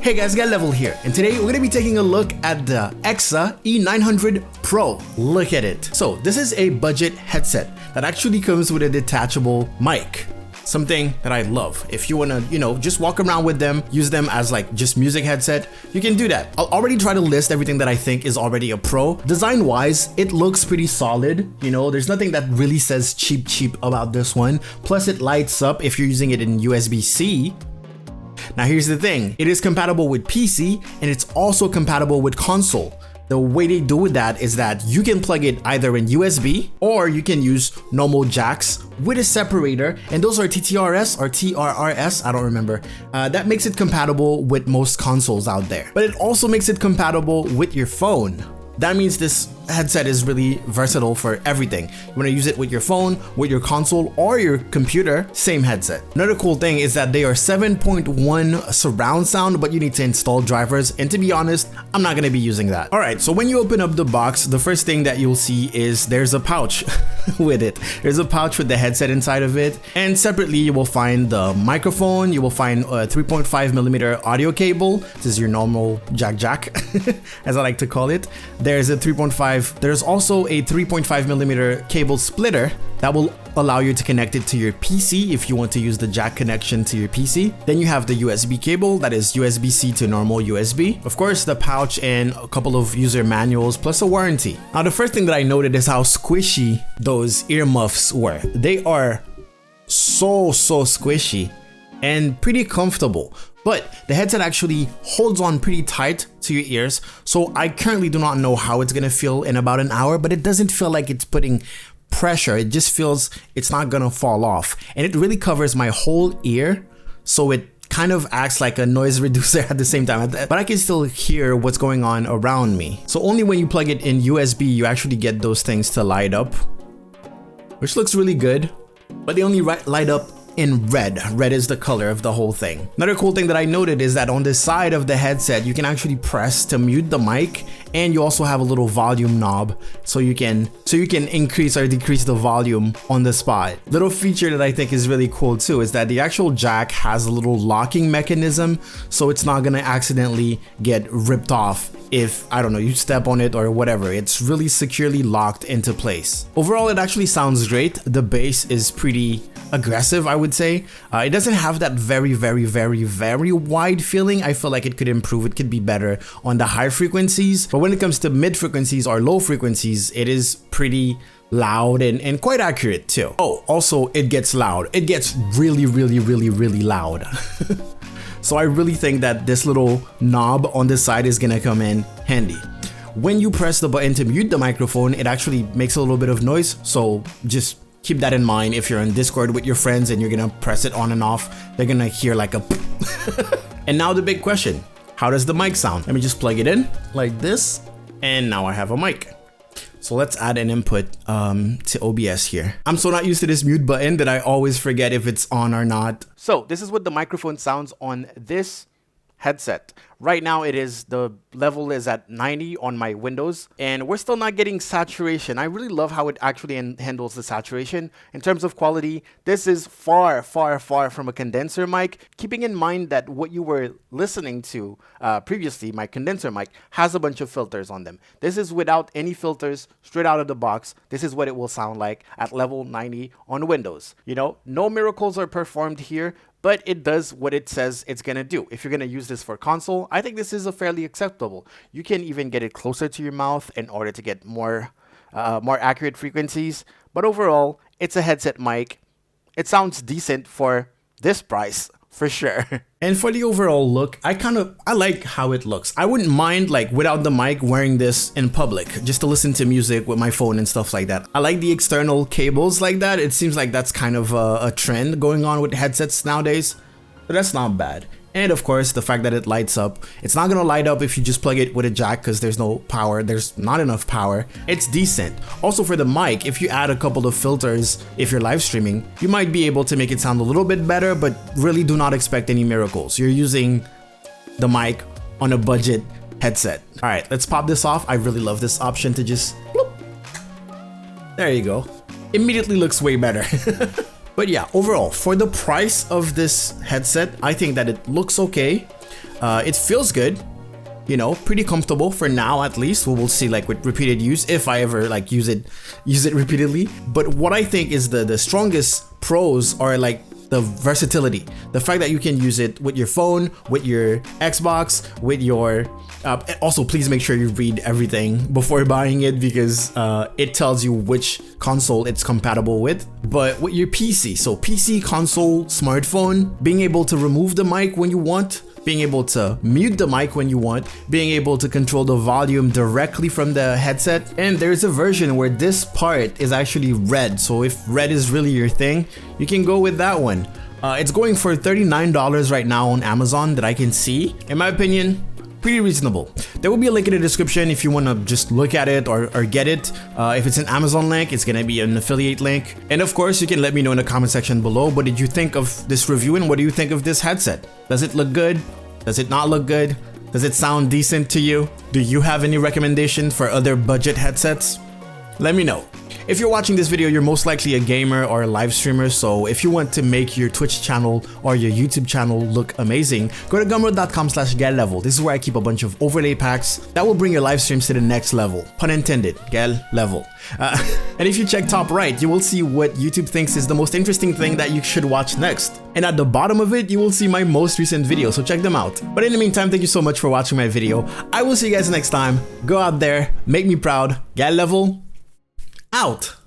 Hey guys, Get Level here, and today we're going to be taking a look at the EKSA E900 Pro. Look at it. So this is a budget headset that actually comes with a detachable mic. Something that I love. If you want to, just walk around with them, use them as like just music headset, you can do that. I'll already try to list everything that I think is already a pro. Design wise, it looks pretty solid. There's nothing that really says cheap about this one. Plus it lights up if you're using it in USB-C. Now here's the thing, it is compatible with PC and it's also compatible with console. The way they do that is that you can plug it either in USB or you can use normal jacks with a separator, and those are TTRS or TRRS, I don't remember. That makes it compatible with most consoles out there. But it also makes it compatible with your phone. That means this headset is really versatile for everything. You want to use it with your phone, with your console, or your computer, same headset. Another cool thing is that they are 7.1 surround sound, but you need to install drivers, and to be honest, I'm not going to be using that. Alright, so when you open up the box, the first thing that you'll see is there's a pouch with it. There's a pouch with the headset inside of it, and separately you will find the microphone, you will find a 3.5mm audio cable. This is your normal jack, as I like to call it. There's a 3.5. There's also a 3.5mm cable splitter that will allow you to connect it to your PC if you want to use the jack connection to your PC. Then you have the USB cable, that is USB-C to normal USB. Of course, the pouch and a couple of user manuals plus a warranty. Now, the first thing that I noted is how squishy those earmuffs were. They are so squishy and pretty comfortable. But the headset actually holds on pretty tight to your ears, so I currently do not know how it's gonna feel in about an hour, but it doesn't feel like it's putting pressure. It just feels it's not gonna fall off, and it really covers my whole ear, so it kind of acts like a noise reducer at the same time, but I can still hear what's going on around me. So only when you plug it in USB, you actually get those things to light up, which looks really good, but they only light up in red. Red is the color of the whole thing. Another cool thing that I noted is that on the side of the headset, you can actually press to mute the mic, and you also have a little volume knob so you can increase or decrease the volume on the spot. Little feature that I think is really cool too is that the actual jack has a little locking mechanism, so it's not gonna accidentally get ripped off if, I don't know, you step on it or whatever. It's really securely locked into place. Overall, it actually sounds great. The bass is pretty aggressive, I would say. It doesn't have that very wide feeling. I feel like it could improve. It could be better on the high frequencies, but when it comes to mid frequencies or low frequencies, it is pretty loud and quite accurate too. Oh, also it gets loud. It gets really loud. So I really think that this little knob on the side is gonna come in handy. When you press the button to mute the microphone, it actually makes a little bit of noise, so just keep that in mind. If you're on Discord with your friends and you're gonna press it on and off, they're gonna hear like a And now the big question, how does the mic sound? Let me just plug it in like this, and now I have a mic. So let's add an input to OBS here. I'm so not used to this mute button that I always forget if it's on or not. So this is what the microphone sounds on this headset. Right now the level is at 90 on my Windows, and we're still not getting saturation. I really love how it actually handles the saturation. In terms of quality, this is far from a condenser mic, keeping in mind that what you were listening to previously, my condenser mic, has a bunch of filters on them. This is without any filters, straight out of the box. This is what it will sound like at level 90 on Windows. No miracles are performed here, but it does what it says it's gonna do. If you're gonna use this for console, I think this is a fairly acceptable. You can even get it closer to your mouth in order to get more accurate frequencies. But overall, it's a headset mic. It sounds decent for this price, for sure. And for the overall look, I like how it looks. I wouldn't mind like without the mic wearing this in public just to listen to music with my phone and stuff like that. I like the external cables like that. It seems like that's kind of a trend going on with headsets nowadays, but that's not bad. And of course, the fact that it lights up. It's not gonna light up if you just plug it with a jack because there's no power. There's not enough power. It's decent. Also for the mic, if you add a couple of filters, if you're live streaming, you might be able to make it sound a little bit better, but really do not expect any miracles. You're using the mic on a budget headset. All right, let's pop this off. I really love this option to just bloop. There you go. Immediately looks way better. But yeah, overall, for the price of this headset, I think that it looks okay. It feels good, you know, pretty comfortable for now at least. We will see like with repeated use if I ever like use it repeatedly. But what I think is the strongest pros are like the versatility, the fact that you can use it with your phone, with your Xbox, with your also please make sure you read everything before buying it, because it tells you which console it's compatible with. But with your PC, so PC, console, smartphone, being able to remove the mic when you want, being able to mute the mic when you want, being able to control the volume directly from the headset. And there's a version where this part is actually red, so if red is really your thing, you can go with that one. It's going for $39 right now on Amazon that I can see. In my opinion, pretty reasonable. There will be a link in the description if you want to just look at it or get it. If it's an Amazon link, it's gonna be an affiliate link. And of course, you can let me know in the comment section below, what did you think of this review and what do you think of this headset? Does it look good? Does it not look good? Does it sound decent to you? Do you have any recommendations for other budget headsets? Let me know. If you're watching this video, you're most likely a gamer or a live streamer, so if you want to make your Twitch channel or your YouTube channel look amazing, go to gumroad.com/getlevel. This is where I keep a bunch of overlay packs that will bring your live streams to the next level. Pun intended, get level. And if you check top right, you will see what YouTube thinks is the most interesting thing that you should watch next. And at the bottom of it, you will see my most recent video, so check them out. But in the meantime, thank you so much for watching my video. I will see you guys next time. Go out there, make me proud, get level. Out.